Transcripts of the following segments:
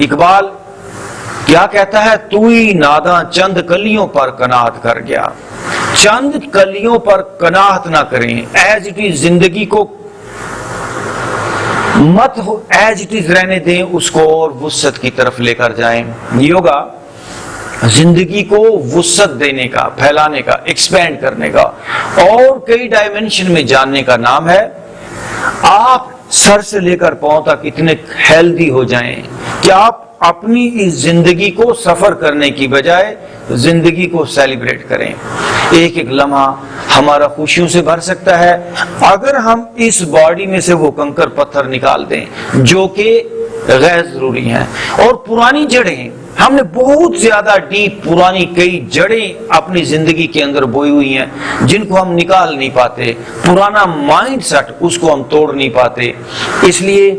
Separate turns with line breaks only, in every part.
इकबाल क्या कहता है, तू ही नादा चंद कलियों पर कनात कर गया। चंद कलियों पर कनात ना करें, एज इट इज जिंदगी को मत हो, एज इट इज रहने दें, उसको और वुसअत की तरफ लेकर जाएं। योगा जिंदगी को वुसअत देने का, फैलाने का, एक्सपेंड करने का और कई डायमेंशन में जानने का नाम है। आप सर से लेकर पांव तक इतने हेल्दी हो जाएं कि आप अपनी इस जिंदगी को सफर करने की बजाय जिंदगी को सेलिब्रेट करें। एक एक लम्हा हमारा खुशियों से भर सकता है अगर हम इस बॉडी में से वो कंकर पत्थर निकाल दें जो कि गैर जरूरी हैं। और पुरानी जड़ें, हमने बहुत ज्यादा डीप पुरानी कई जड़ें अपनी जिंदगी के अंदर बोई हुई हैं जिनको हम निकाल नहीं पाते। पुराना माइंडसेट, उसको हम तोड़ नहीं पाते। इसलिए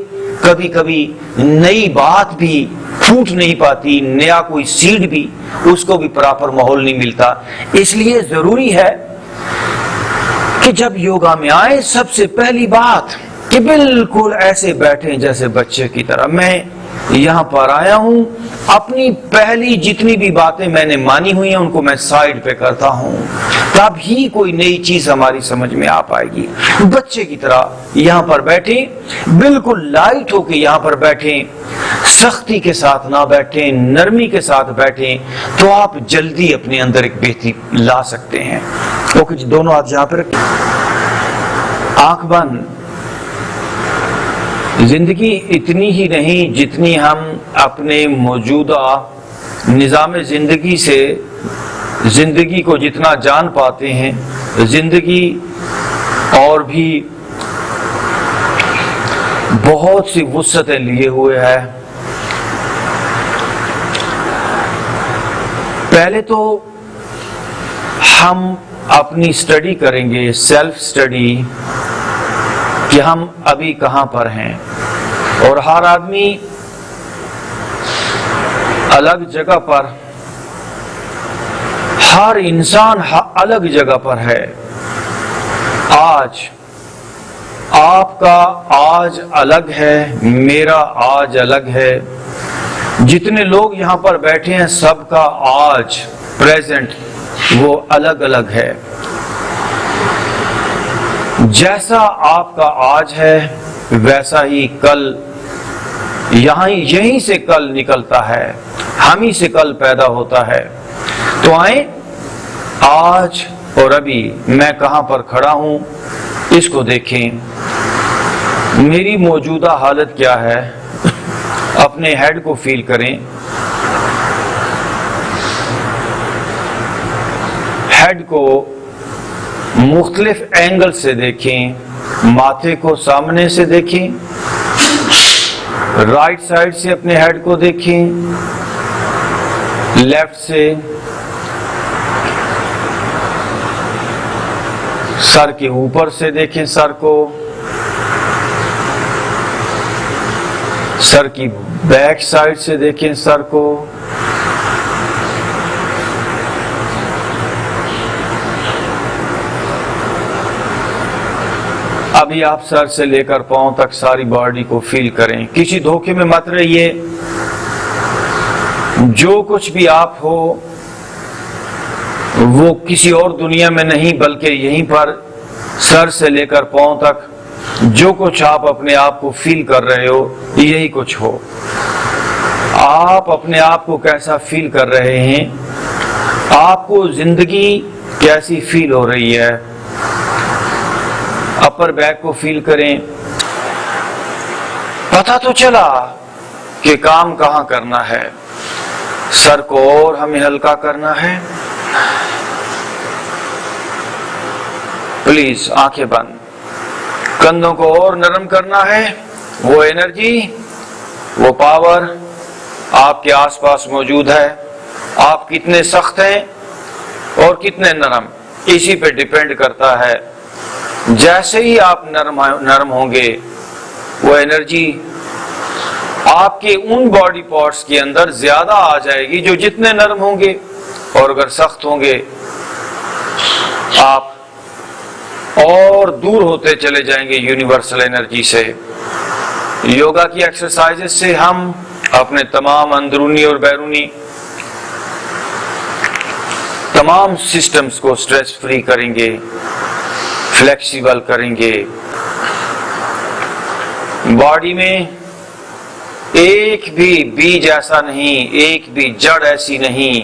कभी कभी नई बात भी फूट नहीं पाती, नया कोई सीड भी, उसको भी प्रॉपर माहौल नहीं मिलता। इसलिए जरूरी है कि जब योगा में आए, सबसे पहली बात कि बिल्कुल ऐसे बैठे जैसे बच्चे की तरह। मैं यहां पर आया हूं, अपनी पहली जितनी भी बातें मैंने मानी हुई हैं उनको मैं साइड पे करता हूं, तब ही कोई नई चीज हमारी समझ में आ पाएगी। बच्चे की तरह यहां पर बैठे, बिल्कुल लाइट होके यहां पर बैठे, सख्ती के साथ ना बैठे, नरमी के साथ बैठे, तो आप जल्दी अपने अंदर एक बेहतरी ला सकते हैं। ओके जी, दोनों हाथ यहां पर रखें, आंख बंद। जिंदगी इतनी ही नहीं जितनी हम अपने मौजूदा निजाम जिंदगी से जिंदगी को जितना जान पाते हैं, जिंदगी और भी बहुत सी वुसअतें लिए हुए है। पहले तो हम अपनी स्टडी करेंगे, सेल्फ स्टडी, कि हम अभी कहां पर हैं। और हर आदमी अलग जगह पर, हर इंसान अलग जगह पर है। आज आपका आज अलग है, मेरा आज अलग है। जितने लोग यहां पर बैठे हैं सबका आज प्रेजेंट वो अलग अलग है। जैसा आपका आज है वैसा ही कल यहीं से कल निकलता है, हम ही से कल पैदा होता है। तो आए आज और अभी मैं कहां पर खड़ा हूं इसको देखें। मेरी मौजूदा हालत क्या है, अपने हेड को फील करें। हेड को मुख्तलिफ एंगल से देखें, माथे को सामने से देखें, राइट साइड से अपने हेड को देखें, लेफ्ट से, सर के ऊपर से देखें सर को, सर की बैक साइड से देखें सर को, अभी आप सर से लेकर पांव तक सारी बॉडी को फील करें। किसी धोखे में मत रहिए। जो कुछ भी आप हो वो किसी और दुनिया में नहीं बल्कि यहीं पर सर से लेकर पांव तक जो कुछ आप अपने आप को फील कर रहे हो यही कुछ हो। आप अपने आप को कैसा फील कर रहे हैं, आपको जिंदगी कैसी फील हो रही है। अपर बैक को फील करें। पता तो चला कि काम कहां करना है। सर को और हमें हल्का करना है। प्लीज आंखें बंद। कंधों को और नरम करना है। वो एनर्जी, वो पावर आपके आसपास मौजूद है। आप कितने सख्त हैं और कितने नरम, इसी पे डिपेंड करता है। जैसे ही आप नरम होंगे वो एनर्जी आपके उन बॉडी पार्ट्स के अंदर ज्यादा आ जाएगी जो जितने नरम होंगे, और अगर सख्त होंगे आप और दूर होते चले जाएंगे यूनिवर्सल एनर्जी से। योगा की एक्सरसाइजेस से हम अपने तमाम अंदरूनी और बैरूनी तमाम सिस्टम्स को स्ट्रेस फ्री करेंगे, फ्लेक्सिबल करेंगे। बॉडी में एक भी बीज ऐसा नहीं, एक भी जड़ ऐसी नहीं,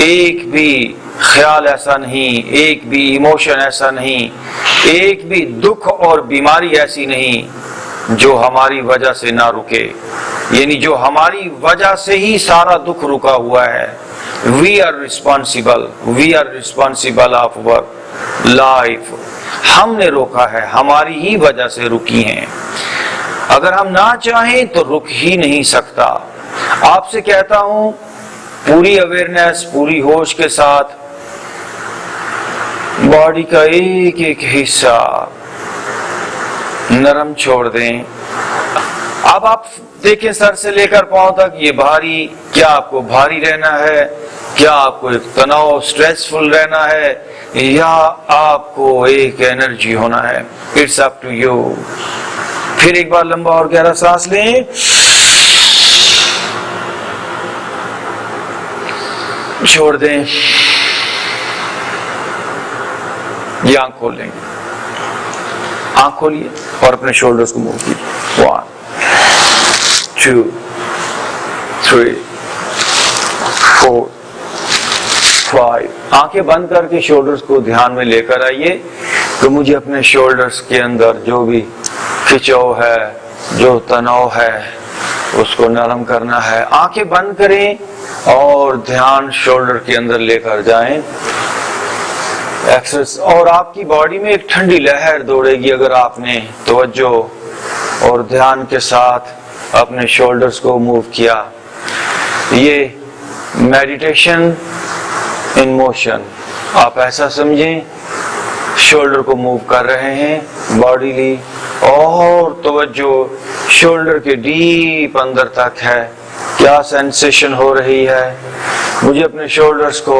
एक भी ख्याल ऐसा नहीं, एक भी इमोशन ऐसा नहीं, एक भी दुख और बीमारी ऐसी नहीं जो हमारी वजह से ना रुके, यानी जो हमारी वजह से ही सारा दुख रुका हुआ है। We are responsible of our life. हमने रोका है, हमारी ही वजह से रुकी हैं। अगर हम ना चाहें तो रुक ही नहीं सकता। आपसे कहता हूं, पूरी अवेयरनेस, पूरी होश के साथ बॉडी का एक एक हिस्सा नरम छोड़ दें। अब आप देखें सर से लेकर पांव तक ये भारी, क्या आपको भारी रहना है, क्या आपको एक तनाव स्ट्रेसफुल रहना है, या आपको एक एनर्जी होना है। It's up to you. फिर एक बार लंबा और गहरा सांस लें, छोड़ दें, ये आंख खोल लेंगे। आंख खोलिए और अपने शोल्डर्स को मूव कीजिए। 1 2 3 4 5। आंखें बंद करके शोल्डर्स को ध्यान में लेकर आइए तो मुझे अपने शोल्डर्स के अंदर जो भी खिंचाव है, जो तनाव है, उसको नरम करना है। आंखें बंद करें और ध्यान शोल्डर के अंदर लेकर जाएं। एक्सरसाइज और आपकी बॉडी में एक ठंडी लहर दौड़ेगी अगर आपने तवज्जो और ध्यान के साथ अपने शोल्डर्स को मूव किया। ये मेडिटेशन इन मोशन। आप ऐसा समझें शोल्डर को मूव कर रहे हैं बॉडीली, और तवज्जो शोल्डर के डीप अंदर तक है। क्या सेंसेशन हो रही है, मुझे अपने शोल्डर्स को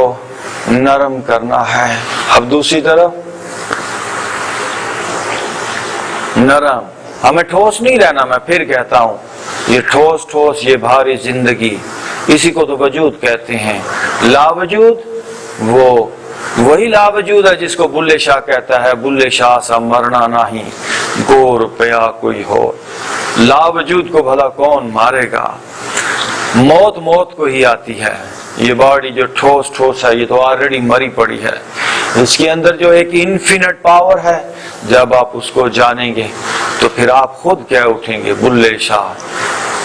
नरम करना है। अब दूसरी तरफ नरम, हमें ठोस नहीं रहना। मैं फिर कहता हूं, ये ठोस ठोस, ये भारी जिंदगी, इसी को तो वजूद कहते हैं। लावजूद वो वही लावजूद है जिसको बुल्ले शाह कहता है, बुल्ले शाह सा मरना नहीं, गो रुपया कोई हो। लावजूद को भला कौन मारेगा, मौत मौत को ही आती है। ये बॉडी जो ठोस ठोस है, ये तो ऑलरेडी मरी पड़ी है। इसके अंदर जो एक इन्फिनिट पावर है, जब आप उसको जानेंगे तो फिर आप खुद क्या उठेंगे, बुल्ले शाह।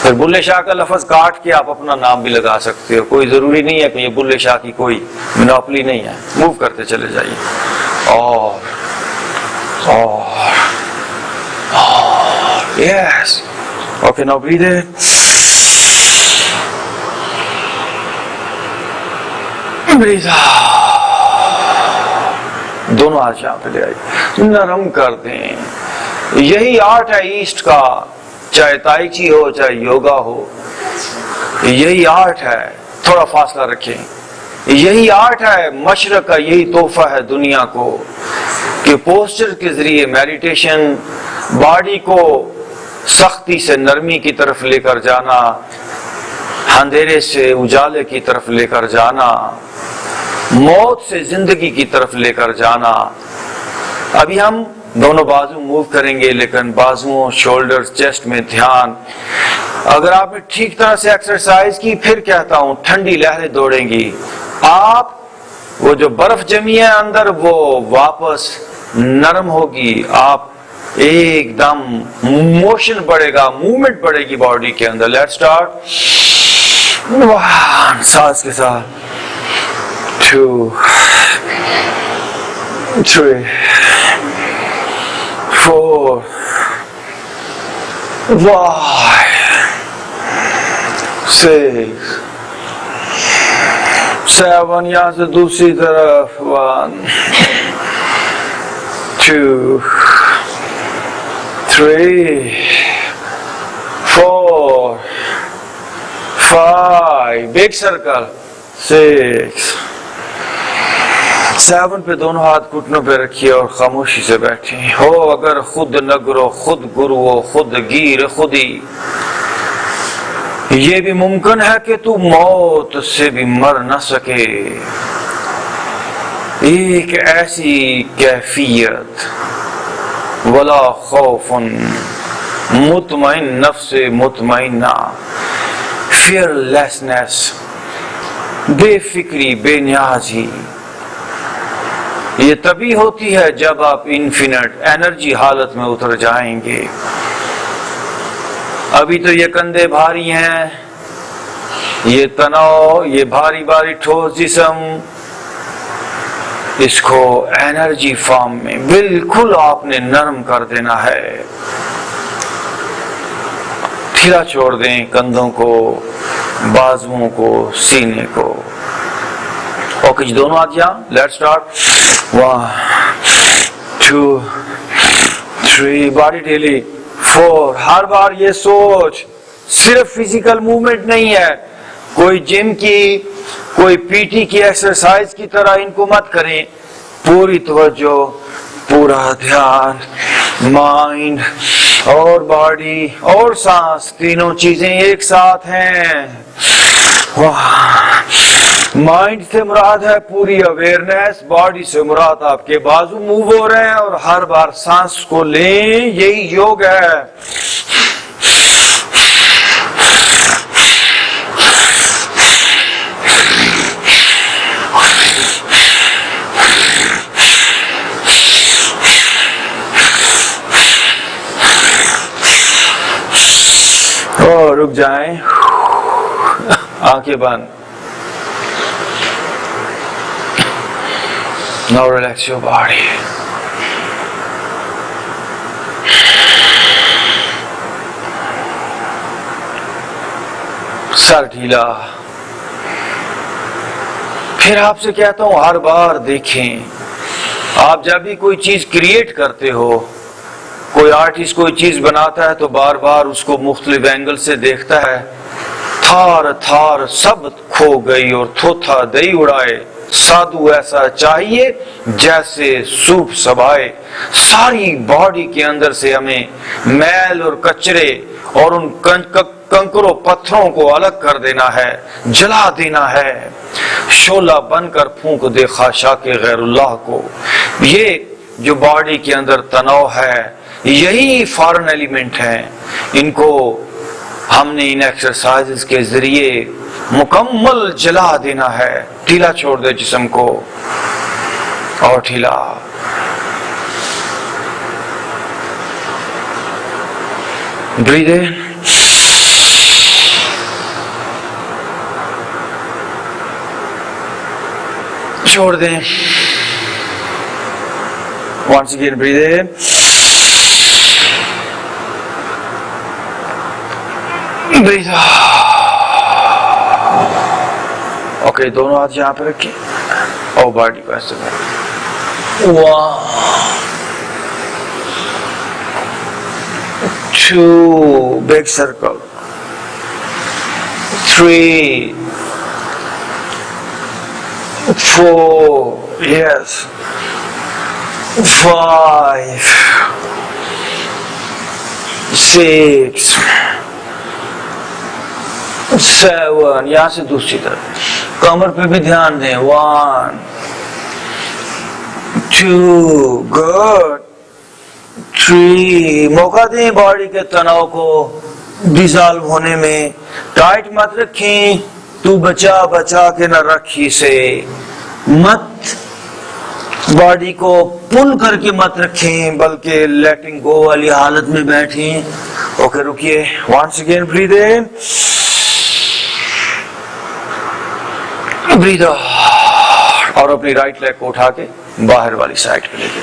फिर बुल्ले शाह का लफ्ज काट के आप अपना नाम भी लगा सकते हो। कोई जरूरी नहीं है कि ये बुल्ले शाह की कोई मोनोपोली नहीं है। मूव करते चले जाइए। और यस, ओके, नाउ ब्रीथ इन, ब्रीथ आउट। दोनों हाथ यहां पे ले आइए, नरम कर दें। यही आर्ट है ईस्ट का, चाहे ताई ची हो, चाहे योगा हो, यही आर्ट है। थोड़ा फासला रखें। यही आर्ट है मशरक का, यही तोहफा है दुनिया को कि पोस्चर के जरिए मेडिटेशन बॉडी को सख्ती से नरमी की तरफ लेकर जाना, अंधेरे से उजाले की तरफ लेकर जाना, मौत से जिंदगी की तरफ लेकर जाना। अभी हम दोनों बाजू मूव करेंगे, लेकिन बाजुओं, शोल्डर्स, चेस्ट में ध्यान। अगर आपने ठीक तरह से एक्सरसाइज की, फिर कहता हूं ठंडी लहरें दौड़ेंगी। आप वो जो बर्फ जमी है अंदर, वो वापस नरम होगी। आप एकदम मोशन बढ़ेगा, मूवमेंट बढ़ेगी बॉडी के अंदर। Let's start. सांस के साथ 2 3 4 5 6 7। यहां से दूसरी तरफ 1 2 3 4 5। बिग सर्कल 6 7 पे दोनों हाथ घुटनों पे रखिए और खामोशी से बैठे हो। अगर खुद नगरो, खुद गुरु हो, खुद गीर खुदी। ये भी मुमकिन है कि तू मौत से भी मर न सके। एक ऐसी कैफियत, वला खौफुन, मुतमइन नफ्से मुतमइन्ना, फियरलेसनेस, बेफिक्री, बेनियाजी, ये तभी होती है जब आप इन्फिनिट एनर्जी हालत में उतर जाएंगे। अभी तो ये कंधे भारी हैं, ये तनाव, ये भारी भारी ठोस जिस्म, इसको एनर्जी फॉर्म में बिल्कुल आपने नरम कर देना है। ढीला छोड़ दें कंधों को, बाजुओं को, सीने को। ओके जी, दोनों हाथ यहां। Let's start. 1 2 3, body daily 4। हर बार ये सोच, सिर्फ फिजिकल मूवमेंट नहीं है, कोई जिम की, कोई पीटी की एक्सरसाइज की तरह इनको मत करें। पूरी तवज्जो, पूरा ध्यान, माइंड और बॉडी और सांस, तीनों चीजें एक साथ हैं। वाह। माइंड से मुराद है पूरी अवेयरनेस, बॉडी से मुराद आपके बाजू मूव हो रहे हैं और हर बार सांस को लें, यही योग है। और रुक जाएं, आंखें बंद। Now relax your body. Sir ढीला। फिर आपसे कहता हूं, हर बार देखें, आप जब भी कोई चीज क्रिएट करते हो, कोई आर्टिस्ट कोई चीज बनाता है तो बार बार उसको मुख्तलिफ एंगल से देखता है। थार थार सब खो गई और थोथा दई उड़ाए, साधु ऐसा चाहिए जैसे सूप सबाए। सारी बॉडी के अंदर से हमें मैल और कचरे और उन कंकरों पत्थरों को अलग कर देना है, जला देना है। शोला बनकर फूंक दे खाशा के गैरुल्लाह को। ये जो बॉडी के अंदर तनाव है, यही फॉरेन एलिमेंट है। इनको हमने इन एक्सरसाइजेस के जरिए मुकम्मल जला देना है। ढीला छोड़ दे जिस्म को, और ढीला। ब्रीथ इन, छोड़ दें। वंस अगेन ब्रीथ इन, ब्रीथ आउट। ओके, दोनों हाथ यहां पे रखिए और बॉडी को ऐसे करें। 1 2, बिग सर्कल। 3 4, yes, 5 6 7। यहां से दूसरी तरफ कमर पे भी ध्यान दें। 1 2, गुड। 3, मौका दें बॉडी के तनाव को डिसॉल्व होने में। टाइट मत रखें, तू बचा बचा के न रखी से मत, बॉडी को पुल करके मत रखें, बल्कि लेटिंग गो वाली हालत में बैठें। ओके, रुकिए। वंस अगेन ब्रीथ इन, ब्रीथ आउट। और अपनी राइट लेग को उठा के बाहर वाली साइड पे लेके,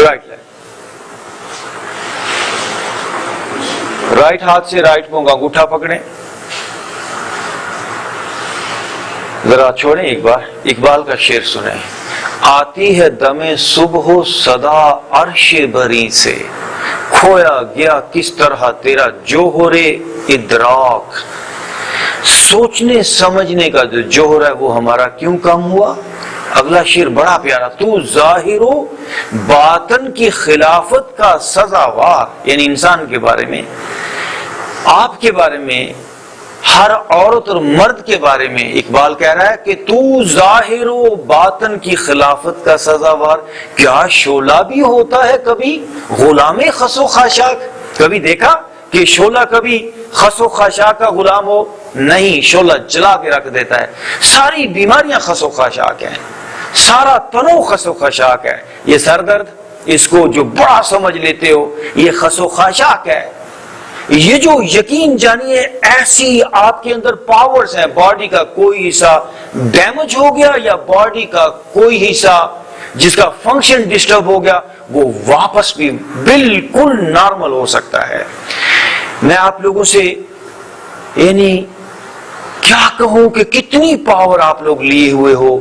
राइट लेग, राइट हाथ से राइट पोंग अंगूठा पकड़े, जरा छोड़ें। एक बार इकबाल का शेर सुने। आती है दमे सुबह सदा अर्शे बरी से, खोया गया किस तरह तेरा जोहरे इदराक। सोचने समझने का जो जोहर है वो हमारा क्यों कम हुआ। अगला शेर बड़ा प्यारा, तू जाहिरो बातन की खिलाफत का सजावार, यानी इंसान के बारे में, आपके बारे में, हर औरत और मर्द के बारे में इकबाल कह रहा है कि तू जाहिरो बातन की खिलाफत का सजावार। क्या शोला भी होता है कभी गुलामे खसो खाशाक? कभी देखा कि शोला कभी खसो खाशाक का गुलाम हो? नहीं, शोला जला के रख देता है। सारी बीमारियां खसो खाशाक है, सारा तनो खसो खाशाक है। ये सरदर्द, इसको जो बड़ा समझ लेते हो, ये खसो खाशाक है। ये जो यकीन जानिए ऐसी आपके अंदर पावर्स है, बॉडी का कोई हिस्सा डैमेज हो गया या बॉडी का कोई हिस्सा जिसका फंक्शन डिस्टर्ब हो गया, वो वापस भी बिल्कुल नॉर्मल हो सकता है। मैं आप लोगों से यानी क्या कहूं कि कितनी पावर आप लोग लिए हुए हो।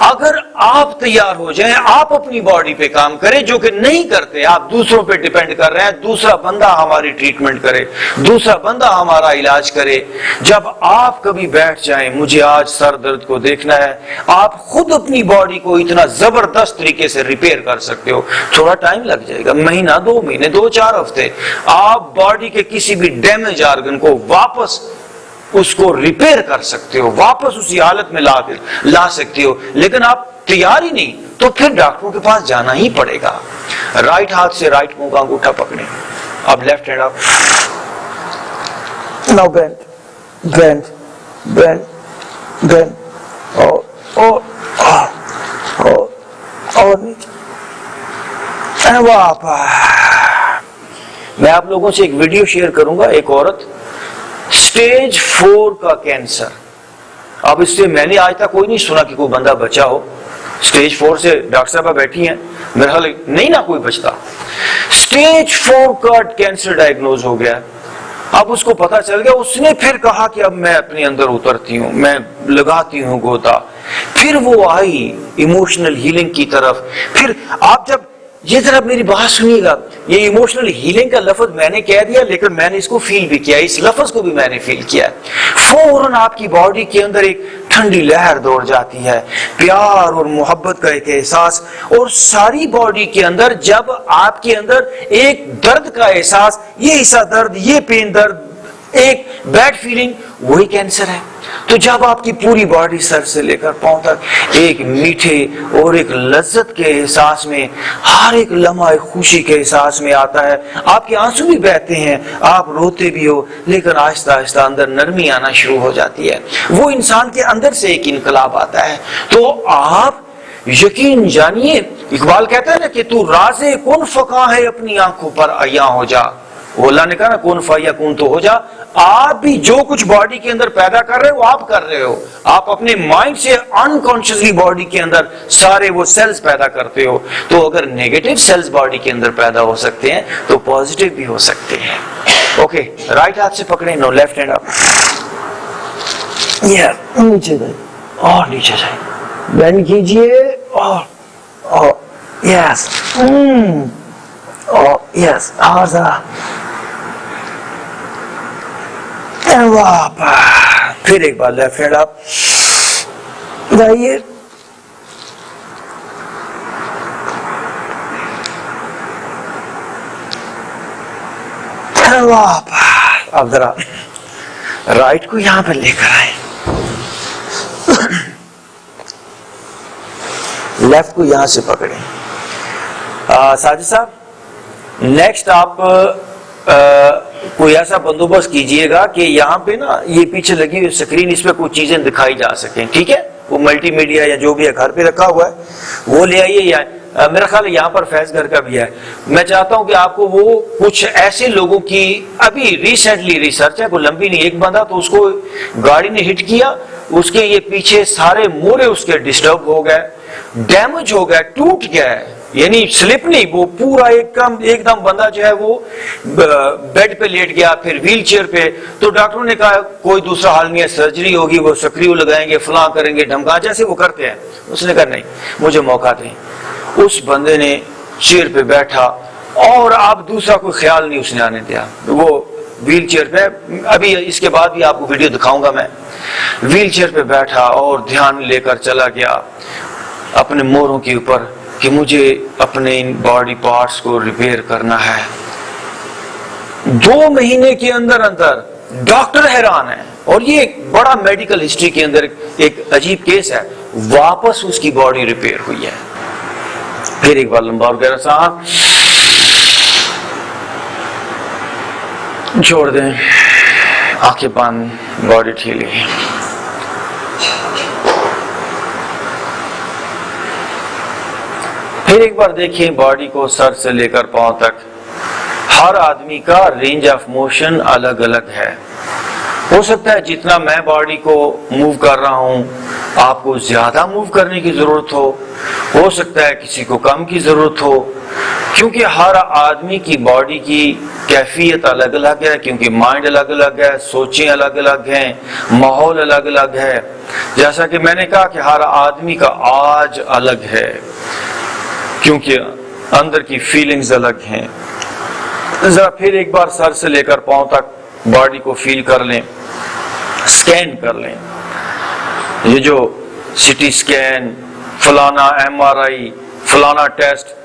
अगर आप तैयार हो जाएं, आप अपनी बॉडी पे काम करें, जो कि नहीं करते, आप दूसरों पे डिपेंड कर रहे हैं, दूसरा बंदा हमारी ट्रीटमेंट करे, दूसरा बंदा हमारा इलाज करे। जब आप कभी बैठ जाएं, मुझे आज सर दर्द को देखना है, आप खुद अपनी बॉडी को इतना जबरदस्त तरीके से रिपेयर कर सकते हो। थोड़ा टाइम लग जाएगा, महीना, 2 महीने, 2-4 हफ्ते, आप बॉडी के किसी भी डैमेज ऑर्गन को वापस उसको रिपेयर कर सकते हो, वापस उसी हालत में ला सकते हो। लेकिन आप तैयार ही नहीं, तो फिर डॉक्टरों के पास जाना ही पड़ेगा। राइट हाथ से राइट मुंह का अंगूठा पकड़े, अब लेफ्ट हैंड आप now bend bend bend bend और नीचे। मैं आप लोगों से एक वीडियो शेयर करूंगा, एक औरत स्टेज 4 का कैंसर। अब इससे मैंने आज तक कोई नहीं सुना कि कोई बंदा बचा हो। स्टेज 4 से डॉक्टर साहब बैठी हैं, मेरा ख्याल नहीं ना कोई बचता। स्टेज 4 का कैंसर डायग्नोज हो गया। अब उसको पता चल गया, उसने फिर कहा कि अब मैं अपने अंदर उतरती हूँ, मैं लगाती हूँ गोता। फिर वो आई इमोशनल हीलिंग की तरफ। फिर आप जब ये जरा मेरी बात सुनिएगा, ये इमोशनल हीलिंग का लफ्ज मैंने कह दिया, लेकिन मैंने इसको फील भी किया, इस लफ्ज को भी मैंने फील किया। फौरन आपकी बॉडी के अंदर एक ठंडी लहर दौड़ जाती है, प्यार और मोहब्बत का एक एहसास। और सारी बॉडी के अंदर जब आपके अंदर एक दर्द का एहसास, ये हिस्सा दर्द, ये पेन दर्द, एक बैड फीलिंग, वही कैंसर है। तो जब आपकी पूरी बॉडी सर से लेकर पांव तक एक मीठे और एक लज्जत के एहसास में, हर एक लम्हा एक खुशी के एहसास में आता है, आपके आंसू भी बहते हैं, आप रोते भी हो, लेकिन आहिस्ता आहिस्ता अंदर नरमी आना शुरू हो जाती है। वो इंसान के अंदर से एक इनकलाब आता है। तो आप यकीन जानिए, इकबाल कहता है ना कि तू राज़े कुन फका है, अपनी आंखों पर अया हो जा। वो अल्लाह ने कहा ना, कौन फाया कौन तो हो जा। आप भी जो कुछ बॉडी के अंदर पैदा कर रहे हो, आप कर रहे हो। आप अपने माइंड से अनकॉन्शियसली बॉडी के अंदर सारे वो सेल्स पैदा करते हो। तो अगर नेगेटिव सेल्स बॉडी के अंदर पैदा हो सकते हैं, तो पॉजिटिव भी हो सकते हैं। ओके, राइट हाथ से पकड़े, नो लेफ्ट हैंड आप, नीचे जाए और नीचे जाए, बेंड कीजिए और यस, और यस, और जरा फिर एक बार लेफ्ट हैंड आप जाइए, अब जरा राइट को यहां पर लेकर आए, लेफ्ट को यहां से पकड़े। साजिद साहब, नेक्स्ट आप कोई ऐसा बंदोबस्त कीजिएगा कि यहाँ पे ना ये पीछे लगी हुई स्क्रीन, इस पे कुछ चीजें दिखाई जा सकें, ठीक है? वो मल्टीमीडिया या जो भी है घर पे रखा हुआ है वो ले आइए। या मेरा ख्याल है यहाँ पर फैज घर का भी है। मैं चाहता हूँ कि आपको वो कुछ ऐसे लोगों की अभी रिसेंटली रिसर्च है, कोई लंबी नहीं, एक बंदा तो उसको गाड़ी ने हिट किया, उसके ये पीछे सारे मोरे उसके डिस्टर्ब हो गए, डैमेज हो गया, टूट गया है, यानी स्लिप नहीं, वो पूरा एकदम बंदा जो है वो बेड पे लेट गया, फिर व्हील चेयर पे। तो डॉक्टरों ने कहा कोई दूसरा हाल नहीं है, सर्जरी होगी, वो सक्रिय लगाएंगे, फलां करेंगे, ढमका, जैसे वो करते हैं। उसने कहा नहीं, मुझे मौका दें। उस बंदे ने चेयर पे बैठा और आप दूसरा कोई ख्याल नहीं उसने आने दिया। वो व्हील चेयर पे, अभी इसके बाद भी आपको वीडियो दिखाऊंगा मैं, व्हील चेयर पे बैठा और ध्यान लेकर चला गया। अपने मोरों के ऊपर कि मुझे अपने इन बॉडी पार्ट्स को रिपेयर करना है। 2 महीने के अंदर अंदर डॉक्टर हैरान है, और ये एक बड़ा मेडिकल हिस्ट्री के अंदर एक अजीब केस है, वापस उसकी बॉडी रिपेयर हुई है। फिर एक बार लंबा और गहरा सांस छोड़ दें, आंखें बंद, बॉडी ढीली। फिर एक बार देखिए बॉडी को सर से लेकर पांव तक। हर आदमी का रेंज ऑफ मोशन अलग अलग है। हो सकता है जितना मैं बॉडी को मूव कर रहा हूं आपको ज्यादा मूव करने की जरूरत हो सकता है किसी को कम की जरूरत हो, क्योंकि हर आदमी की बॉडी की कैफियत अलग अलग है, क्योंकि माइंड अलग अलग है, सोचें अलग अलग हैं, माहौल अलग अलग है। जैसा कि मैंने कहा कि हर आदमी का आज अलग है, क्योंकि अंदर की फीलिंग्स अलग हैं। जरा फिर एक बार सर से लेकर पांव तक बॉडी को फील कर लें, स्कैन कर लें। ये जो सिटी स्कैन, फलाना MRI, फलाना टेस्ट,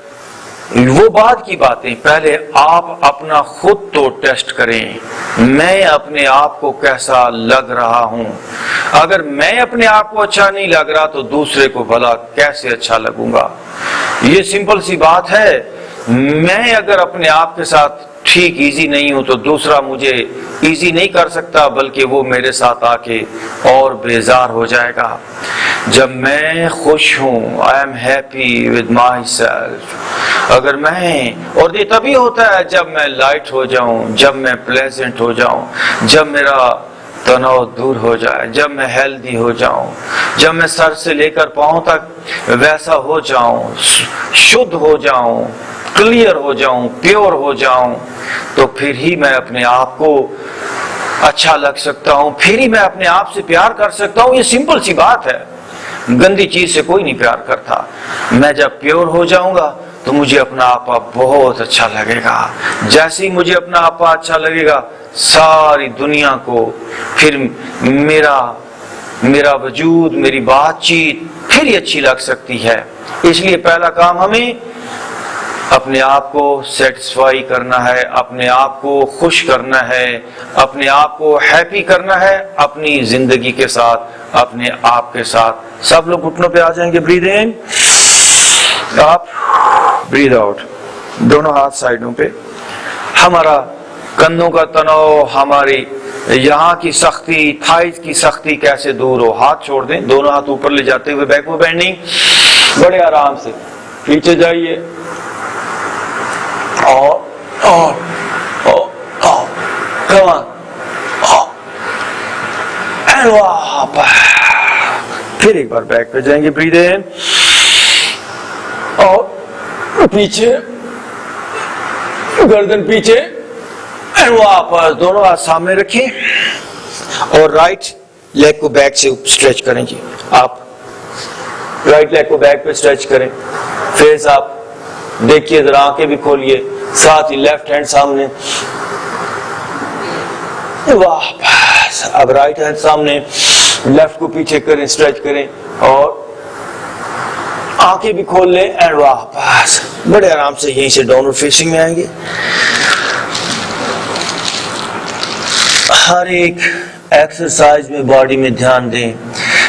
वो बाद की बातें। पहले आप अपना खुद तो टेस्ट करें, मैं अपने आप को कैसा लग रहा हूं। अगर मैं अपने आप को अच्छा नहीं लग रहा तो दूसरे को भला कैसे अच्छा लगूंगा। ये सिंपल सी बात है। मैं अगर अपने आप के साथ ठीक इजी नहीं हूं तो दूसरा मुझे इजी नहीं कर सकता, बल्कि वो मेरे साथ आके और बेजार हो जाएगा। जब मैं खुश हूं, I am happy with my self, अगर मैं, और ये तभी होता है जब मैं लाइट हो जाऊं, जब मैं प्लेजेंट हो जाऊं, जब मेरा तनाव दूर हो जाए, जब मैं हेल्दी हो जाऊं, जब मैं सर से लेकर पांव तक वैसा हो जाऊं, शुद्ध हो जाऊं, क्लियर हो जाऊं, प्योर हो जाऊं, तो फिर ही मैं अपने आप को अच्छा लग सकता हूं, फिर ही मैं अपने आप से प्यार कर सकता हूं। ये सिंपल सी बात है। गंदी चीज से कोई नहीं प्यार करता। मैं जब प्योर हो जाऊंगा तो मुझे अपना आपा बहुत अच्छा लगेगा। जैसे ही मुझे अपना आपा अच्छा लगेगा, सारी दुनिया को फिर मेरा वजूद, मेरी बातचीत फिर ही अच्छी लग सकती है। इसलिए पहला काम हमें अपने आप को सेटिस्फाई करना है, अपने आप को खुश करना है, अपने आप को हैप्पी करना है अपनी जिंदगी के साथ, अपने आप के साथ। सब लोग घुटनों पे आ जाएंगे। ब्रीद इन, आप ब्रीद आउट, दोनों हाथ साइडों पे। हमारा कंधों का तनाव, हमारी यहाँ की सख्ती, थाइज की सख्ती कैसे दूर हो। हाथ छोड़ दें, दोनों हाथ ऊपर ले जाते हुए बैक में बेंडिंग, बड़े आराम से पीछे जाइए और come on, and वाह, फिर एक बार बैक पे जाएंगे। ब्रीद इन और पीछे, गर्दन पीछे, एंड वापस दोनों हाथ सामने रखें और राइट लेग को बैक से स्ट्रेच करें जी। आप राइट लेग को बैक पे स्ट्रेच करें, फेस आप देखिए, जरा आंखें भी खोलिए, साथ ही लेफ्ट हैंड सामने, वाह। अब राइट हैंड सामने, लेफ्ट को पीछे करें, स्ट्रेच करें और आंखें भी खोल लें एंड वापस बड़े आराम से यहीं से डाउनवर्ड फेसिंग में आएंगे। हर एक एक्सरसाइज में बॉडी में ध्यान दें।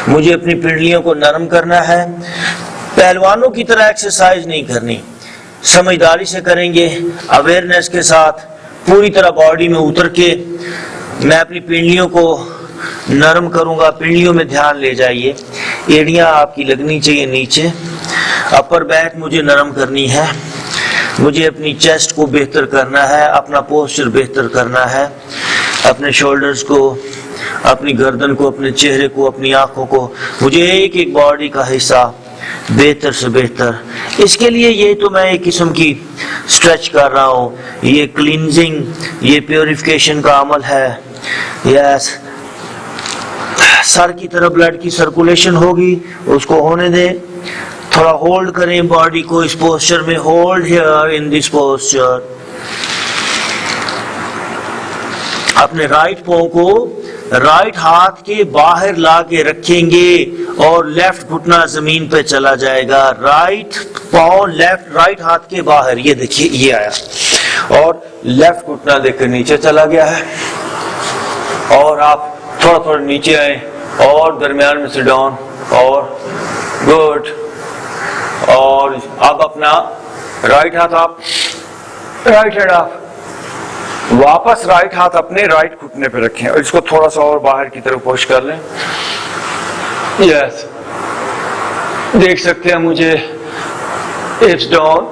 मुझे अपनी पिंडलियों को नरम करना है, पहलवानों की तरह एक्सरसाइज नहीं करनी, समझदारी से करेंगे, अवेयरनेस के साथ पूरी तरह बॉडी में उतर के मैं अपनी पिंडलियों को नरम करूंगा। पिंडलियों में ध्यान ले जाइए, एड़ियां आपकी लगनी चाहिए नीचे, अपर बैक मुझे नरम करनी है, मुझे अपनी चेस्ट को बेहतर करना है, अपना पोस्चर बेहतर करना है, अपने शोल्डर्स को, अपनी गर्दन को, अपने चेहरे को, अपनी आंखों को, मुझे एक एक बॉडी का हिस्सा बेहतर से बेहतर। इसके लिए ये तो मैं एक किस्म की स्ट्रेच कर रहा हूँ, ये क्लींजिंग, ये प्योरिफिकेशन का अमल है। यस, सर की तरफ ब्लड की सर्कुलेशन होगी, उसको होने दें, थोड़ा होल्ड करें बॉडी को इस पोस्चर में, hold here in this posture. अपने राइट पांव को राइट हाथ के बाहर ला के रखेंगे और लेफ्ट घुटना जमीन पे चला जाएगा। राइट पाँव राइट हाथ के बाहर, ये देखिए ये आया और लेफ्ट घुटना देखकर नीचे चला गया है। और आप थोड़ा थोड़ा नीचे आए और दरमियान में से डाउन और गुड। और अब अपना राइट हाथ आप, राइट हैंड आप वापस राइट हाथ अपने राइट घुटने पे रखें और इसको थोड़ा सा और बाहर की तरफ पुश कर लें। यस, देख सकते हैं मुझे। हिप्स डाउन,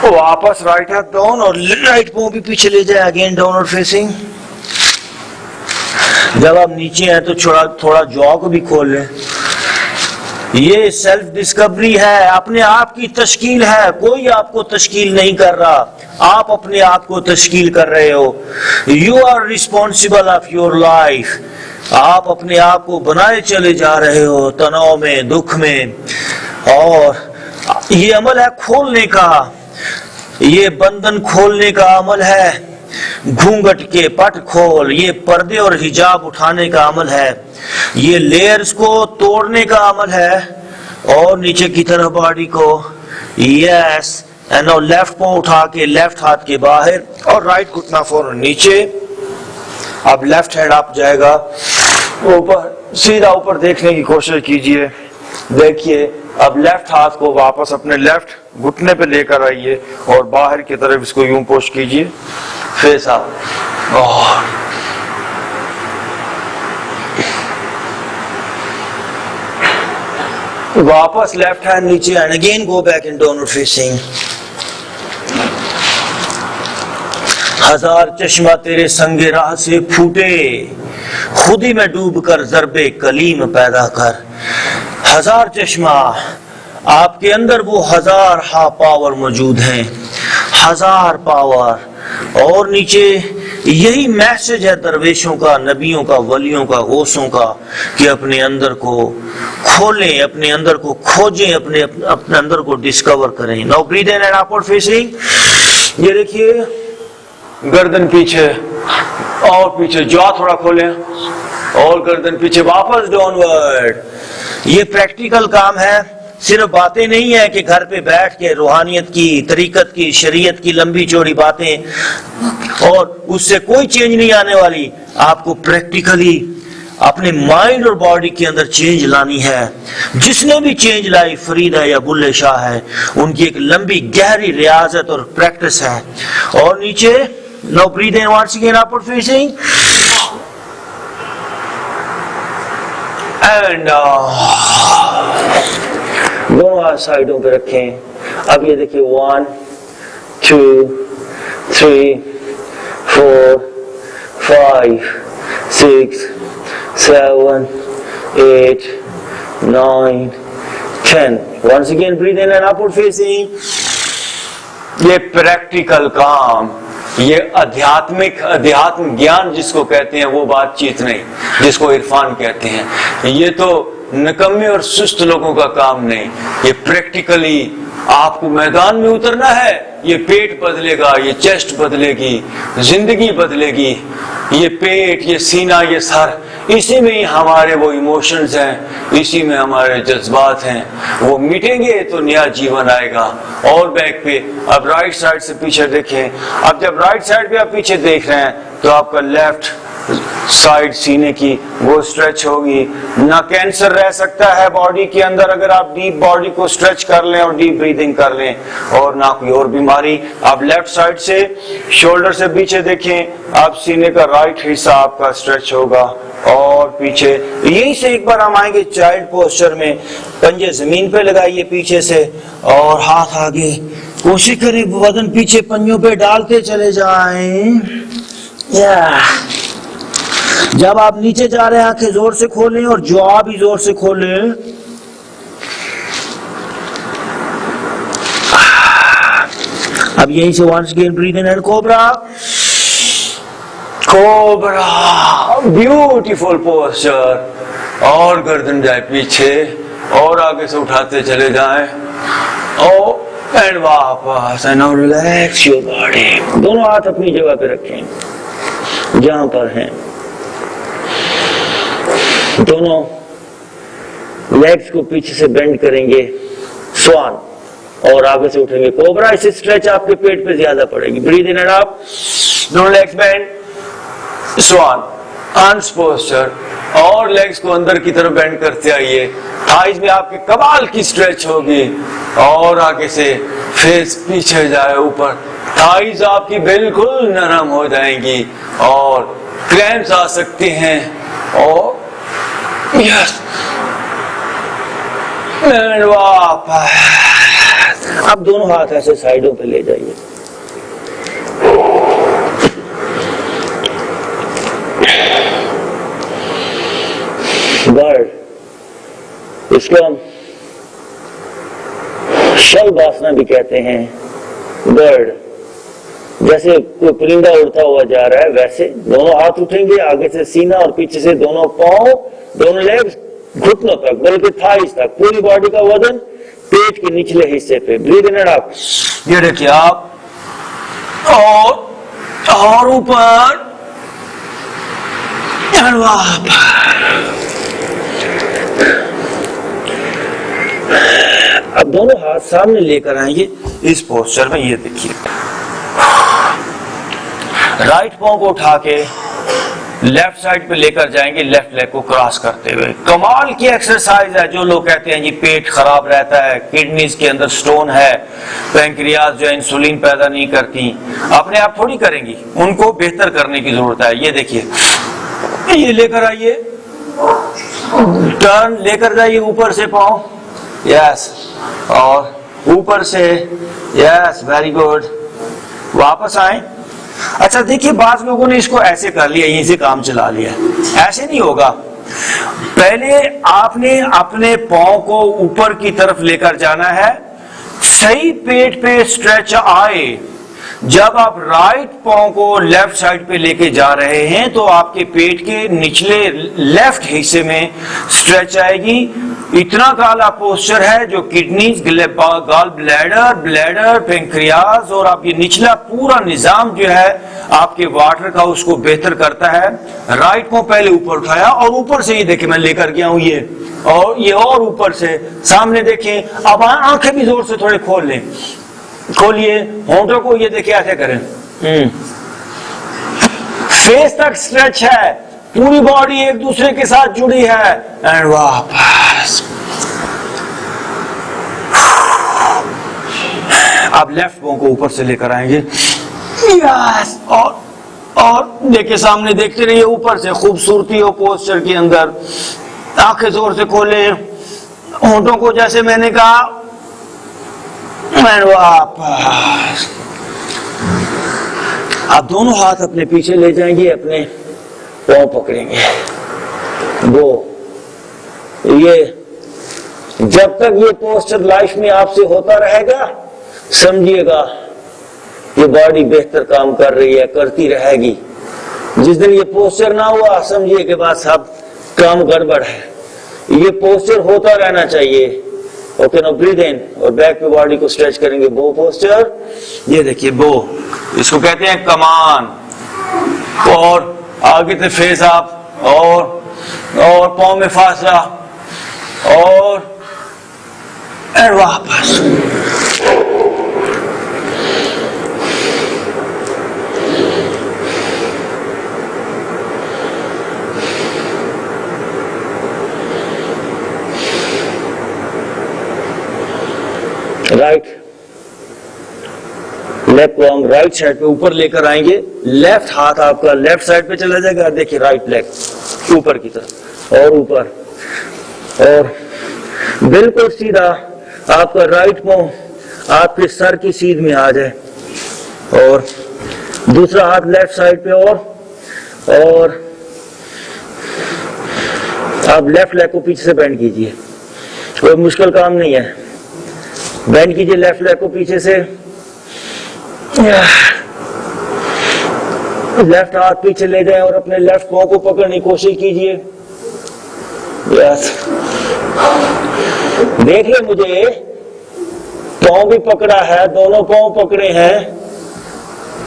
वापस राइट हाथ डाउन और राइट पांव भी पीछे ले जाए, अगेन डाउनवर्ड फेसिंग। जब आप नीचे हैं तो थोड़ा जॉ को भी खोल लें। ये सेल्फ डिस्कवरी है, अपने आप की तश्कील है, कोई आपको तश्कील नहीं कर रहा, आप अपने आप को तश्कील कर रहे हो। You are responsible of your life. आप अपने आप को बनाए चले जा रहे हो तनाव में, दुख में। और ये अमल है खोलने का, ये बंधन खोलने का अमल है। घूंघट के पट खोल, ये पर्दे और हिजाब उठाने का अमल है, ये लेयर्स को तोड़ने का अमल है। और नीचे की तरफ बॉडी को, यस, एंड नाउ लेफ्ट पांव उठा के लेफ्ट हाथ के बाहर और राइट घुटना फौरन नीचे। अब लेफ्ट हैंड आप जाएगा ऊपर, सीधा ऊपर देखने की कोशिश कीजिए। देखिए अब लेफ्ट हाथ को वापस अपने लेफ्ट घुटने पे लेकर आइए और बाहर की तरफ इसको यूं पुश कीजिए, फेस अप। वापस लेफ्ट हैंड नीचे and again go back in downward facing. हजार चश्मा तेरे संगे राह से फूटे, खुद ही में डूब कर ज़रबे कलीम पैदा कर। हजार चश्मा, आपके अंदर वो हजार पावर मौजूद हैं, हजार पावर। और नीचे यही मैसेज है दरवेशों का, नबियों का, वलियों का, गौसों का, कि अपने अंदर को खोलें, अपने अंदर को खोजें, अपने अंदर को डिस्कवर करें। Now breathe in and upward facing. ये देखिए गर्दन पीछे और पीछे, जॉ थोड़ा खोलें और गर्दन पीछे, वापस डाउनवर्ड। ये प्रैक्टिकल काम है, सिर्फ बातें नहीं है कि घर पे बैठ के रूहानियत की, तरीकत की, शरीयत की लंबी चौड़ी बातें और उससे कोई चेंज नहीं आने वाली। आपको प्रैक्टिकली अपने माइंड और बॉडी के अंदर चेंज लानी है। जिसने भी चेंज लाई, फरीद है या बुल्ले शाह है, उनकी एक लंबी गहरी रियाजत और प्रैक्टिस है। और नीचे now breathe in once again upward facing and दोनों हाथ साइडों पे रखें। अब ये देखिए 1 2 3 4 5 6 7 8 9 10। Once again breathe in and upward facing। ये प्रैक्टिकल काम, ये अध्यात्म ज्ञान जिसको कहते हैं, वो बातचीत नहीं जिसको इरफान कहते हैं। ये तो निकम्मे और सुस्त लोगों का काम नहीं, ये प्रैक्टिकली आपको मैदान में उतरना है। ये पेट बदलेगा, ये चेस्ट बदलेगी, जिंदगी बदलेगी। ये पेट, ये सीना, ये सर, इसी में ही हमारे वो इमोशंस हैं, इसी में हमारे जज्बात हैं। वो मिटेंगे तो नया जीवन आएगा। और बैक पे अब राइट साइड से पीछे देखें। अब जब राइट साइड पे आप पीछे देख रहे हैं तो आपका लेफ्ट साइड सीने की वो स्ट्रेच होगी। ना कैंसर रह सकता है बॉडी के अंदर अगर आप डीप बॉडी को स्ट्रेच कर लें और डीप ब्रीदिंग कर लें, और ना कोई और बीमारी। आप लेफ्ट साइड से शोल्डर से पीछे देखें, आप सीने का राइट हिस्सा आपका स्ट्रेच होगा और पीछे। यहीं से एक बार हम आएंगे चाइल्ड पोस्चर में। पंजे जमीन पे लगाइए पीछे से और हाथ आगे, कोशिश करें बदन पीछे पंजों पे डालते चले जाएं। जब आप नीचे जा रहे हैं आंखें जोर से खोलें और जॉ भी जोर से खोलें। अब यहीं से once again breathe in and cobra. Cobra, beautiful posture. और गर्दन जाए पीछे और आगे से उठाते चले जाएं और एंड वापस। And now relax your body. दोनों हाथ अपनी जगह पे रखें जहां पर हैं। दोनों लेग्स को पीछे से बेंड करेंगे, स्वान, और आगे से उठेंगे कोबरा। इससे स्ट्रेच आपके पेट पे ज्यादा पड़ेगी। ब्रीथ इन एंड आउट, दोनों लेग्स बेंड, स्वान, आर्म्स पोस्चर, और लेग्स को अंदर की तरफ बेंड करते आइए। थाइज में आपके कमाल की स्ट्रेच होगी, और आगे से फेस पीछे जाए ऊपर, थाइज आपकी बिल्कुल नरम हो जाएंगी और क्रैम्प्स आ सकते हैं। और यस, एंड वापस। अब दोनों हाथ ऐसे साइडों पे ले जाइए। बर्ड, इसको हम शलभासना भी कहते हैं। बर्ड, जैसे कोई परिंदा उड़ता हुआ जा रहा है वैसे दोनों हाथ उठेंगे, आगे से सीना और पीछे से दोनों पांव, दोनों लेग्स घुटनों तक, बल्कि थाइस तक, पूरी बॉडी का वजन पेट के निचले हिस्से पे। ब्रीथ इन एंड आउट, ये देखिए आप, और ऊपर, अब दोनों हाथ सामने लेकर आएंगे इस पोस्चर में। ये देखिए, राइट पांव को उठा के लेफ्ट साइड पे लेकर जाएंगे, लेफ्ट लेग को क्रॉस करते हुए। कमाल की एक्सरसाइज है। जो लोग कहते हैं जी पेट खराब रहता है, किडनीज के अंदर स्टोन है, पैंक्रियाज जो इंसुलिन पैदा नहीं करती, अपने आप थोड़ी करेंगी, उनको बेहतर करने की जरूरत है। ये देखिए, ये लेकर आइए, टर्न लेकर जाइए ऊपर से पांव, यस, और ऊपर से, यस, वेरी गुड, वापस आए। अच्छा देखिए, बाज लोगों ने इसको ऐसे कर लिया, यहीं से काम चला लिया। ऐसे नहीं होगा। पहले आपने अपने पांव को ऊपर की तरफ लेकर जाना है, सही पेट पे स्ट्रेच आए। जब आप राइट पांव को लेफ्ट साइड पे लेके जा रहे हैं तो आपके पेट के निचले लेफ्ट हिस्से में स्ट्रेच आएगी। इतना काला पोस्चर है जो किडनीज, गॉल ब्लैडर, पैंक्रियाज और आपकी निचला पूरा निजाम जो है आपके वाटर का, उसको बेहतर करता है। राइट को पहले ऊपर उठाया और ऊपर से ही देखिए मैं लेकर गया हूं ये, और ये और ऊपर से सामने देखें। अब आंखें भी जोर से थोड़े खोल लें, खोलिए होंठों को, ये देखिए ऐसे करें। फेस तक स्ट्रेच है, पूरी बॉडी एक दूसरे के साथ जुड़ी है। एंड वापस। आप लेफ्ट पांव को ऊपर से लेकर आएंगे, यस, और देखिए सामने देखते रहिए ऊपर से, खूबसूरती हो पोस्चर के अंदर। आंखें जोर से खोले, होंठों को जैसे मैंने कहा, वापस। आप दोनों हाथ अपने पीछे ले जाएंगे, अपने पांव पकड़ेंगे। वो ये जब तक ये पोस्चर लाइफ में आपसे होता रहेगा, समझिएगा ये बॉडी बेहतर काम कर रही है, करती रहेगी। जिस दिन ये पोस्चर ना हुआ, समझिए के बाद सब काम गड़बड़ है। ये पोस्चर होता रहना चाहिए। ओके, नो ब्रीथ इन, और बैक पे बॉडी को स्ट्रेच करेंगे, बो पोस्चर। ये देखिए बो, इसको कहते हैं कमान। और आगे से फेस आप, और पांव में फासला, और वापस। राइट लेग को हम राइट साइड पे ऊपर लेकर आएंगे, लेफ्ट हाथ आपका लेफ्ट साइड पे चला जाएगा। देखिए राइट लेग ऊपर की तरफ, और ऊपर, और बिल्कुल सीधा आपका राइट पांव आपके सर की सीध में आ जाए, और दूसरा हाथ लेफ्ट साइड पे, और आप लेफ्ट लेग को पीछे से बेंड कीजिए। कोई मुश्किल काम नहीं है, बेंड कीजिए लेफ्ट लेग को पीछे से, लेफ्ट हाथ पीछे ले जाए और अपने लेफ्ट पांव को पकड़ने की कोशिश कीजिए। यस, देख ले मुझे, पांव भी पकड़ा है, दोनों पांव पकड़े हैं।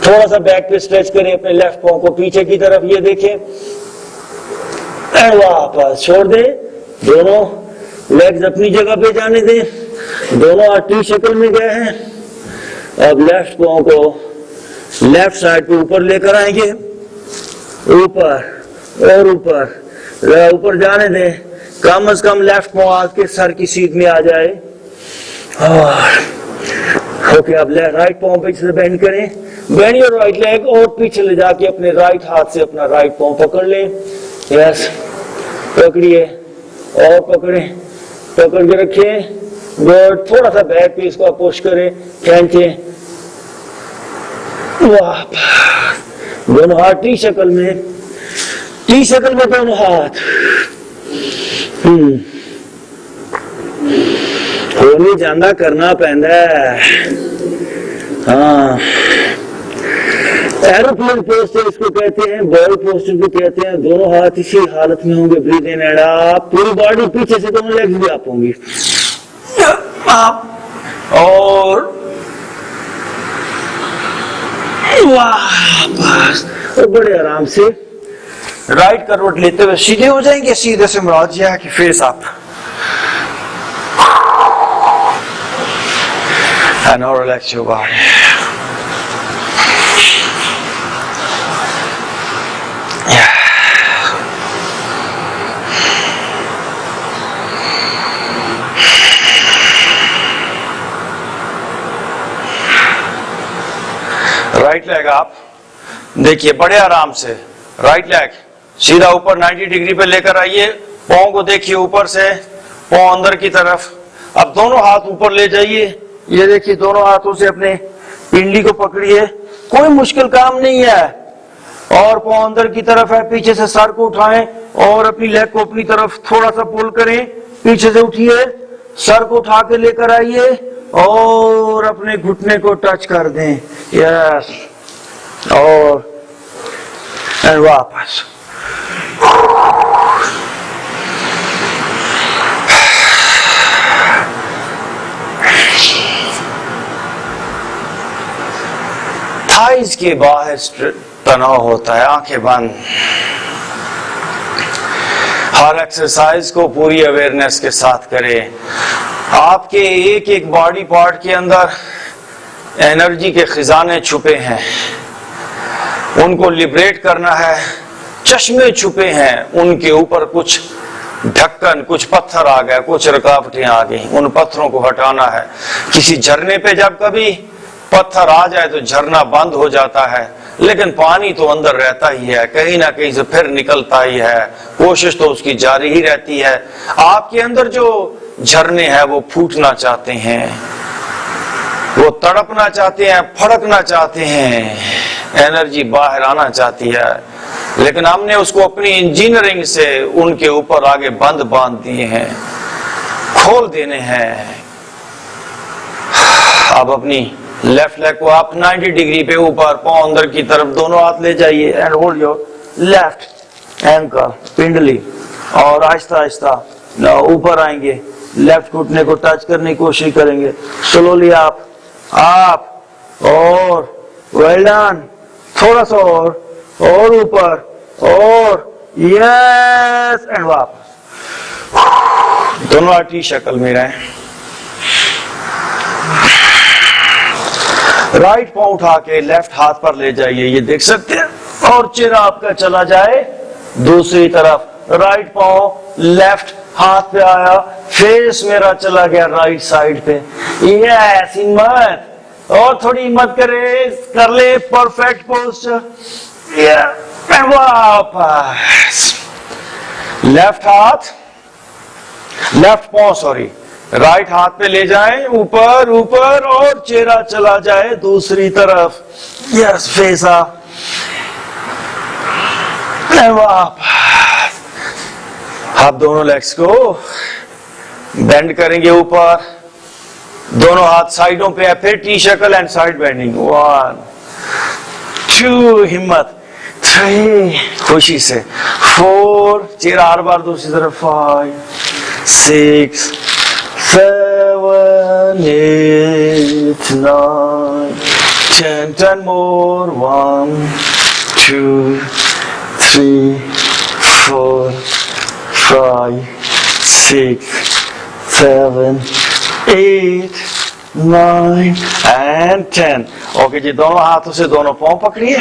थोड़ा सा बैक पे स्ट्रेच करें अपने लेफ्ट पांव को पीछे की तरफ, ये देखें। वापस छोड़ दे, दोनों लेग्स अपनी जगह पे जाने दे, दोनों हाथ टी शक्ल में गए हैं। अब लेफ्ट पांव को लेफ्ट साइड पे ऊपर लेकर आएंगे, ऊपर और ऊपर जाने दे, कम से कम लेफ्ट पांव आपके सर की सीध में आ जाए। और ओके, अब राइट पांव पीछे से बेंड करें, बेंड योर राइट लेग और पीछे ले जाके अपने राइट हाथ से अपना राइट पांव पकड़ ले। यस, पकड़िए और पकड़ के रखिए, गुड। थोड़ा सा बैक पीस को पुश करें, खींचे, वाह, दोनों हाथ टी शक्ल में दोनों हाथ। होनी जाना करना पैंदा है। हाँ, एरोप्लेन पोस्टर इसको कहते हैं, बॉल पोस्टर भी कहते हैं। दोनों हाथ इसी हालत में होंगे, ब्रीथ इन एंड आउट, पूरी बॉडी पीछे से, दोनों लेग्स भी आप होंगी। और वापस, और बड़े आराम से राइट करवट लेते हुए सीधे हो जाएंगे, सीधे से मुराद यह है कि face up. And now relax your body. Yeah. Right leg आप देखिए बड़े आराम से, राइट लेग सीधा ऊपर 90 डिग्री पे लेकर आइए, पाँव को देखिए ऊपर से, पाँव अंदर की तरफ। अब दोनों हाथ ऊपर ले जाइए, ये देखिए दोनों हाथों से अपने पिंडली को पकड़िए, कोई मुश्किल काम नहीं है। और पाँव अंदर की तरफ है, पीछे से सर को उठाएं और अपनी लेग को अपनी तरफ थोड़ा सा पुल करें, पीछे से उठिए, सर को उठा के लेकर आइए और अपने घुटने को टच कर दें। यस, और वापस। थाइज के बाहर तनाव होता है, आंखें बंद। हर एक्सरसाइज को पूरी अवेयरनेस के साथ करें। आपके एक एक बॉडी पार्ट के अंदर एनर्जी के खजाने छुपे हैं, उनको लिबरेट करना है। चश्मे छुपे हैं, उनके ऊपर कुछ ढक्कन, कुछ पत्थर आ गए, कुछ रुकावटें आ गई, उन पत्थरों को हटाना है। किसी झरने पे जब कभी पत्थर आ जाए तो झरना बंद हो जाता है, लेकिन पानी तो अंदर रहता ही है, कहीं ना कहीं से फिर निकलता ही है, कोशिश तो उसकी जारी ही रहती है। आपके अंदर जो झरने हैं वो फूटना चाहते हैं, वो तड़पना चाहते हैं, फड़कना चाहते हैं, एनर्जी बाहर आना चाहती है, लेकिन हमने उसको अपनी इंजीनियरिंग से उनके ऊपर आगे बंद बांध दिए हैं, खोल देने हैं। अब अपनी लेफ्ट लेग को आप 90 डिग्री पे ऊपर, पांव अंदर की तरफ, दोनों हाथ ले जाइए and hold your left ankle, पिंडली, और आहिस्ता आहिस्ता ऊपर आएंगे, लेफ्ट घुटने को टच करने की कोशिश करेंगे। स्लोली आप और वेल डन, थोड़ा सा और ऊपर, और यस, एंड वापस। दोनों हाथ टी शक्ल में रहें। राइट पांव उठा के लेफ्ट हाथ पर ले जाइए, ये देख सकते हैं, और चेहरा आपका चला जाए दूसरी तरफ। राइट पांव लेफ्ट हाथ पे आया, फेस मेरा चला गया राइट साइड पे। यस, हिम्मत, और थोड़ी हिम्मत कर ले, परफेक्ट पोस्चर। वापस लेफ्ट पांव राइट हाथ पे ले जाएं, ऊपर, और चेहरा चला जाए दूसरी तरफ। यस, फेस अप, वापस। आप दोनों लेग्स को बेंड करेंगे ऊपर, दोनों हाथ साइडों पे है, फिर टी शक्ल एंड साइड बेंडिंग। 1 2, हिम्मत, 3, खुशी से, 4, चेहरा हर बार दूसरी तरफ, 5 6 7 8 9 10 more, 1 2 3 4 7, 8, 9 and 10. ओके जी, दोनों हाथों से दोनों पांव पकड़िए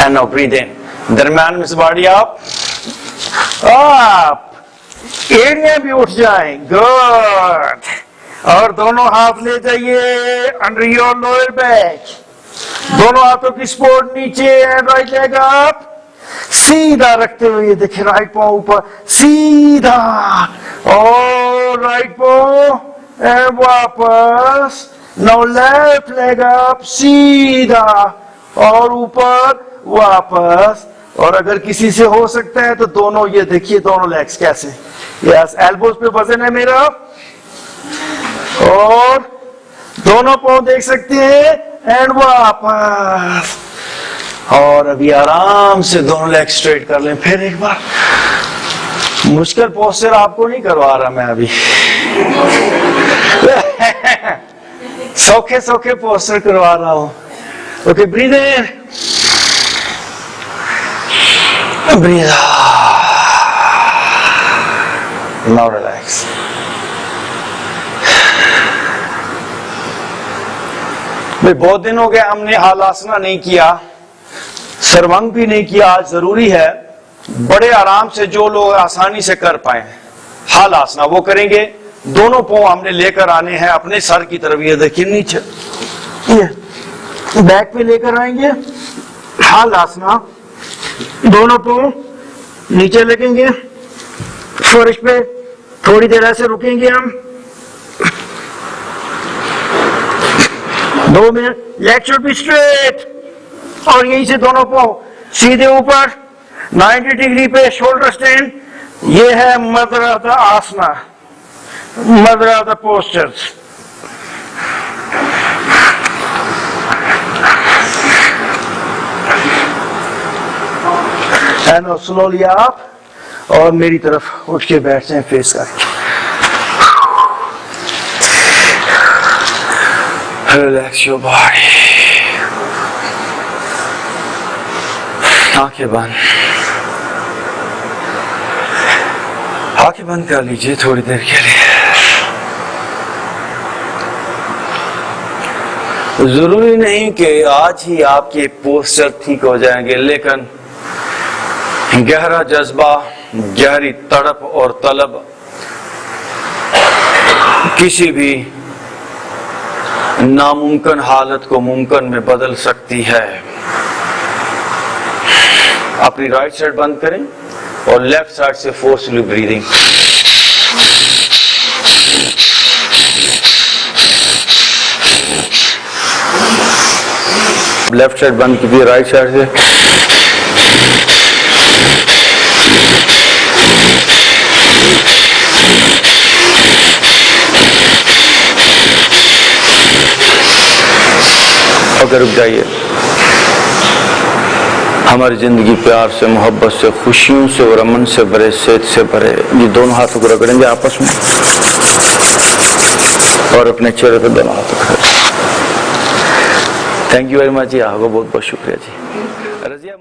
एंड नाउ ब्रीथ इन. दरम्यान में से बॉडी अप, एरिया भी उठ जाए. गुड. और दोनों हाथ ले जाइए अंडर योर लोअर बैक. दोनों हाथों की सपोर्ट नीचे एंड राइट लेग अप. सीधा रखते हुए देखिए, राइट पांव ऊपर सीधा और राइट पांव एंड वापस. नाउ लेफ्ट लेग अप, सीधा और ऊपर वापस. और अगर किसी से हो सकता है तो दोनों, ये देखिए दोनों लेग्स कैसे. यस, एल्बोज पे वजन है मेरा और दोनों पांव देख सकते हैं एंड वापस. और अभी आराम से दोनों लेग स्ट्रेट कर लें. फिर एक बार. मुश्किल पोस्चर आपको नहीं करवा रहा मैं अभी. सौखे सौखे पोस्चर करवा रहा हूं. ओके, ब्रीथ इन, ब्रीथ आउट. Now relax. बहुत दिन हो गए हमने हालासना नहीं किया, सर्वांग भी नहीं किया. आज जरूरी है, बड़े आराम से जो लोग आसानी से कर पाए हालासना वो करेंगे. दोनों पांव हमने लेकर आने हैं अपने सर की तरफ. ये देखिए नीचे, ये बैक पे लेकर आएंगे. हालासना. दोनों पांव नीचे लगेंगे फर्श पे. थोड़ी देर ऐसे रुकेंगे हम. 2 minute. Leg should be straight और यहीं से दोनों पांव सीधे ऊपर 90 डिग्री पे शोल्डर स्टैंड. ये है mother of the asana, mother of the postures. And slowly आप और मेरी तरफ उठ के बैठ जाए फेस करके. Relax your body. आंखें बंद, आंखें बंद कर लीजिए थोड़ी देर के लिए. जरूरी नहीं कि आज ही आपके पोस्चर ठीक हो जाएंगे, लेकिन गहरा जज्बा, गहरी तड़प और तलब किसी भी नामुमकिन हालत को मुमकिन में बदल सकती है. अपनी राइट साइड बंद करें और लेफ्ट साइड से फोर्सफुली ब्रीदिंग. लेफ्ट साइड बंद कीजिए, राइट साइड से. अगर रुक जाइए. हमारी जिंदगी प्यार से, मोहब्बत से, खुशियों से और अमन से भरे, सेहत से भरे. ये दोनों हाथों को रगड़ेंगे आपस में और अपने चेहरे पे दोनों हाथों को. थैंक यू वेरी मच जी. आपका बहुत बहुत शुक्रिया जी. रजिया.